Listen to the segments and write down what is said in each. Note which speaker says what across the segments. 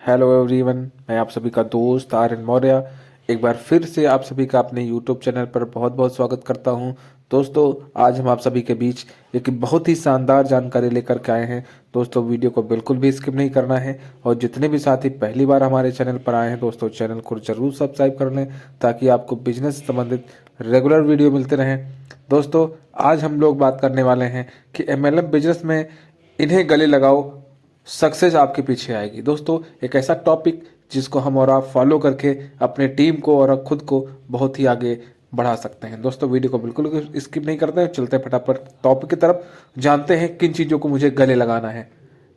Speaker 1: Hello everyone, मैं आप सभी का दोस्त आर्यन मौर्य एक बार फिर से आप सभी का अपने यूट्यूब चैनल पर बहुत बहुत स्वागत करता हूं। दोस्तों, आज हम आप सभी के बीच एक बहुत ही शानदार जानकारी लेकर के आए हैं। दोस्तों, वीडियो को बिल्कुल भी स्किप नहीं करना है और जितने भी साथी पहली बार हमारे चैनल पर आए हैं दोस्तों, चैनल को जरूर सब्सक्राइब कर लें ताकि आपको बिजनेस से संबंधित रेगुलर वीडियो मिलते रहें। दोस्तों, आज हम लोग बात करने वाले हैं कि MLM बिजनेस में इन्हें गले लगाओ, सक्सेस आपके पीछे आएगी। दोस्तों, एक ऐसा टॉपिक जिसको हम और आप फॉलो करके अपने टीम को और खुद को बहुत ही आगे बढ़ा सकते हैं। दोस्तों, वीडियो को बिल्कुल स्किप नहीं करते हैं, चलते हैं फटाफट टॉपिक की तरफ, जानते हैं किन चीज़ों को मुझे गले लगाना है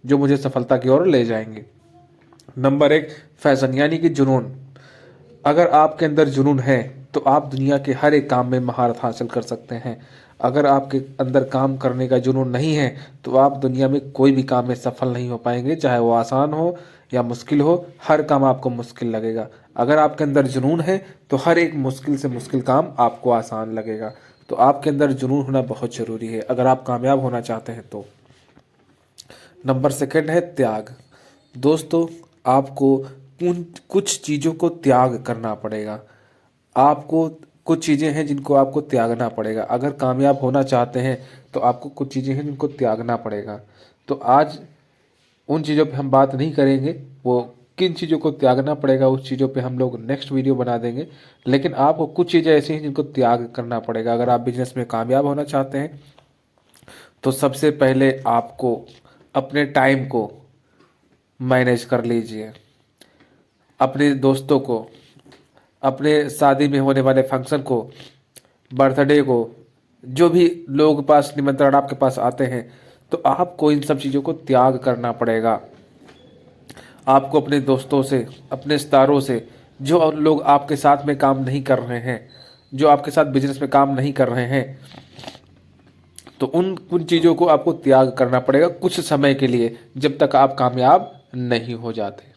Speaker 1: जो मुझे सफलता की ओर ले जाएंगे। नंबर 1, फैशन यानी कि जुनून। अगर आपके अंदर जुनून है तो आप दुनिया के हर एक काम में महारत हासिल कर सकते हैं। अगर आपके अंदर काम करने का जुनून नहीं है तो आप दुनिया में कोई भी काम में सफल नहीं हो पाएंगे, चाहे वो आसान हो या मुश्किल हो, हर काम आपको मुश्किल लगेगा। अगर आपके अंदर जुनून है तो हर एक मुश्किल से मुश्किल काम आपको आसान लगेगा। तो आपके अंदर जुनून होना बहुत ज़रूरी है अगर आप कामयाब होना चाहते हैं तो। नंबर 2 है त्याग। दोस्तों, आपको कुछ चीज़ों को त्याग करना पड़ेगा। आपको कुछ चीज़ें हैं जिनको आपको त्यागना पड़ेगा। अगर कामयाब होना चाहते हैं तो आपको कुछ चीज़ें हैं जिनको त्यागना पड़ेगा। तो आज उन चीज़ों पे हम बात नहीं करेंगे, वो किन चीज़ों को त्यागना पड़ेगा उस चीज़ों पे हम लोग नेक्स्ट वीडियो बना देंगे। लेकिन आपको कुछ चीज़ें ऐसी हैं जिनको त्याग करना पड़ेगा अगर आप बिजनेस में कामयाब होना चाहते हैं। तो सबसे पहले आपको अपने टाइम को मैनेज कर लीजिए। अपने दोस्तों को, अपने शादी में होने वाले फंक्शन को, बर्थडे को, जो भी लोग पास निमंत्रण आपके पास आते हैं तो आपको इन सब चीज़ों को त्याग करना पड़ेगा। आपको अपने दोस्तों से, अपने सितारों से, जो लोग आपके साथ में काम नहीं कर रहे हैं, जो आपके साथ बिजनेस में काम नहीं कर रहे हैं, तो उन चीज़ों को आपको त्याग करना पड़ेगा कुछ समय के लिए, जब तक आप कामयाब नहीं हो जाते।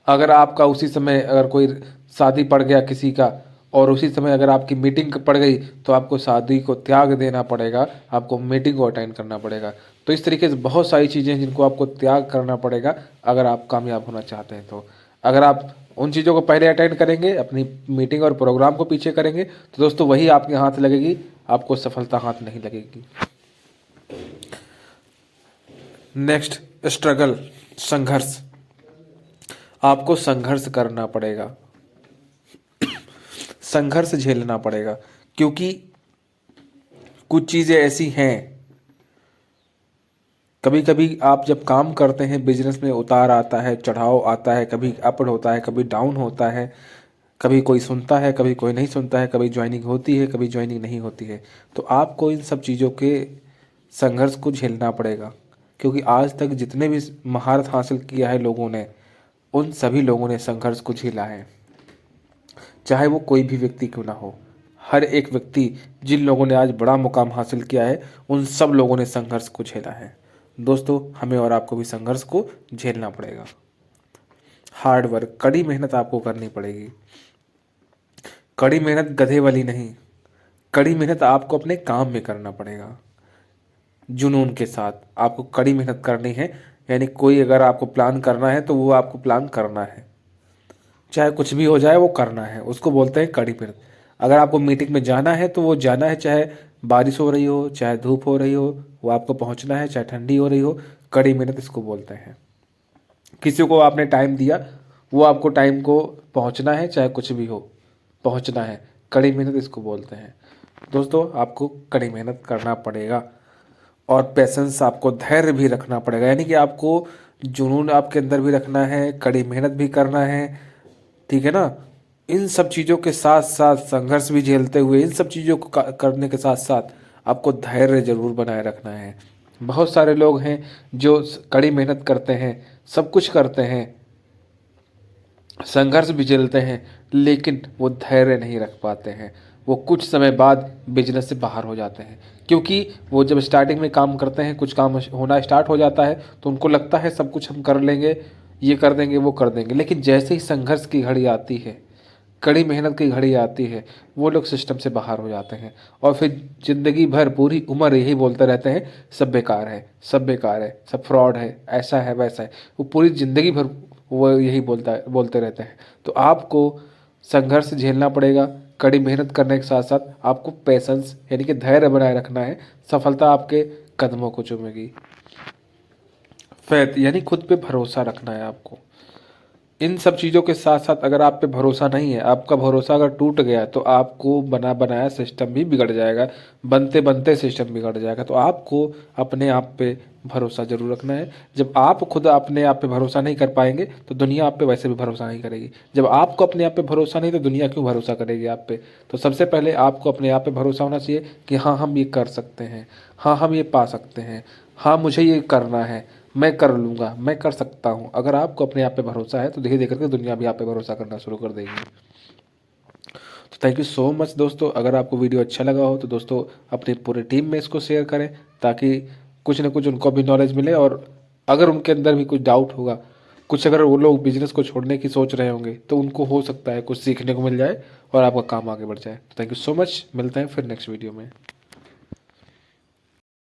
Speaker 1: अगर आपका उसी समय अगर कोई शादी पड़ गया किसी का और उसी समय अगर आपकी मीटिंग पड़ गई तो आपको शादी को त्याग देना पड़ेगा, आपको मीटिंग को अटेंड करना पड़ेगा। तो इस तरीके से बहुत सारी चीज़ें हैं जिनको आपको त्याग करना पड़ेगा अगर आप कामयाब होना चाहते हैं तो। अगर आप उन चीज़ों को पहले अटेंड करेंगे, अपनी मीटिंग और प्रोग्राम को पीछे करेंगे, तो दोस्तों वही आपके हाथ लगेगी, आपको सफलता हाथ नहीं लगेगी। नेक्स्ट, स्ट्रगल, संघर्ष। आपको संघर्ष करना पड़ेगा, संघर्ष झेलना पड़ेगा, क्योंकि कुछ चीज़ें ऐसी हैं, कभी कभी आप जब काम करते हैं बिजनेस में उतार आता है, चढ़ाव आता है, कभी अप होता है, कभी डाउन होता है, कभी कोई सुनता है, कभी कोई नहीं सुनता है, कभी ज्वाइनिंग होती है, कभी ज्वाइनिंग नहीं होती है। तो आपको इन सब चीज़ों के संघर्ष को झेलना पड़ेगा, क्योंकि आज तक जितने भी महारत हासिल किया है लोगों ने, उन सभी लोगों ने संघर्ष को झेला है, चाहे वो कोई भी व्यक्ति क्यों ना हो। हर एक व्यक्ति, जिन लोगों ने आज बड़ा मुकाम हासिल किया है, उन सब लोगों ने संघर्ष को झेला है। दोस्तों, हमें और आपको भी संघर्ष को झेलना पड़ेगा। हार्ड वर्क, कड़ी मेहनत आपको करनी पड़ेगी। कड़ी मेहनत गधे वाली नहीं, कड़ी मेहनत आपको अपने काम में करना पड़ेगा। जुनून के साथ आपको कड़ी मेहनत करनी है, यानी कोई अगर आपको प्लान करना है तो वो आपको प्लान करना है, चाहे कुछ भी हो जाए वो करना है, उसको बोलते हैं कड़ी मेहनत। अगर आपको मीटिंग में जाना है तो वो जाना है, चाहे बारिश हो रही हो, चाहे धूप हो रही हो, वो आपको पहुंचना है, चाहे ठंडी हो रही हो। कड़ी मेहनत इसको बोलते हैं। किसी को आपने टाइम दिया, वो आपको टाइम को पहुंचना है, चाहे कुछ भी हो, पहुंचना है। कड़ी मेहनत इसको बोलते हैं। दोस्तों, आपको कड़ी मेहनत करना पड़ेगा और पेशेंस, आपको धैर्य भी रखना पड़ेगा, यानी कि आपको जुनून आपके अंदर भी रखना है, कड़ी मेहनत भी करना है, ठीक है ना। इन सब चीज़ों के साथ साथ संघर्ष भी झेलते हुए, इन सब चीज़ों को करने के साथ साथ आपको धैर्य जरूर बनाए रखना है। बहुत सारे लोग हैं जो कड़ी मेहनत करते हैं, सब कुछ करते हैं, संघर्ष भी झेलते हैं, लेकिन वो धैर्य नहीं रख पाते हैं। वो कुछ समय बाद बिजनेस से बाहर हो जाते हैं, क्योंकि वो जब स्टार्टिंग में काम करते हैं, कुछ काम होना स्टार्ट हो जाता है तो उनको लगता है सब कुछ हम कर लेंगे, ये कर देंगे, वो कर देंगे। लेकिन जैसे ही संघर्ष की घड़ी आती है, कड़ी मेहनत की घड़ी आती है वो लोग सिस्टम से बाहर हो जाते हैं और फिर ज़िंदगी भर पूरी उम्र यही बोलते रहते हैं सब बेकार है, सब बेकार है, सब फ्रॉड है, ऐसा है वैसा है। वो पूरी ज़िंदगी भर वो यही बोलते रहते हैं। तो आपको संघर्ष झेलना पड़ेगा। कड़ी मेहनत करने के साथ साथ आपको पेशेंस यानी कि धैर्य बनाए रखना है। सफलता आपके कदमों को चूमेगी। फैथ यानी खुद पे भरोसा रखना है आपको। इन सब चीज़ों के साथ साथ अगर आप पे भरोसा नहीं है, आपका भरोसा अगर टूट गया तो आपको बना बनाया सिस्टम भी बिगड़ जाएगा, बनते बनते सिस्टम बिगड़ जाएगा। तो आपको अपने आप पे भरोसा जरूर रखना है। जब आप खुद अपने आप पे भरोसा नहीं कर पाएंगे तो दुनिया आप पे वैसे भी भरोसा नहीं करेगी। जब आपको अपने आप पे भरोसा नहीं तो दुनिया क्यों भरोसा करेगी आप पे। तो सबसे पहले आपको अपने आप पे भरोसा होना चाहिए कि हाँ हम ये कर सकते हैं, हाँ हम ये पा सकते हैं, हाँ मुझे ये करना है, मैं कर लूँगा, मैं कर सकता हूँ। अगर आपको अपने आप पे भरोसा है तो धीरे धीरे करके दुनिया भी आप पे भरोसा करना शुरू कर देगी। तो थैंक यू सो मच दोस्तों। अगर आपको वीडियो अच्छा लगा हो तो दोस्तों अपनी पूरी टीम में इसको शेयर करें ताकि कुछ ना कुछ उनको भी नॉलेज मिले। और अगर उनके अंदर भी कुछ डाउट होगा, कुछ अगर वो लोग बिजनेस को छोड़ने की सोच रहे होंगे तो उनको हो सकता है कुछ सीखने को मिल जाए और आपका काम आगे बढ़ जाए। Thank you so much. मिलते हैं फिर नेक्स्ट वीडियो में।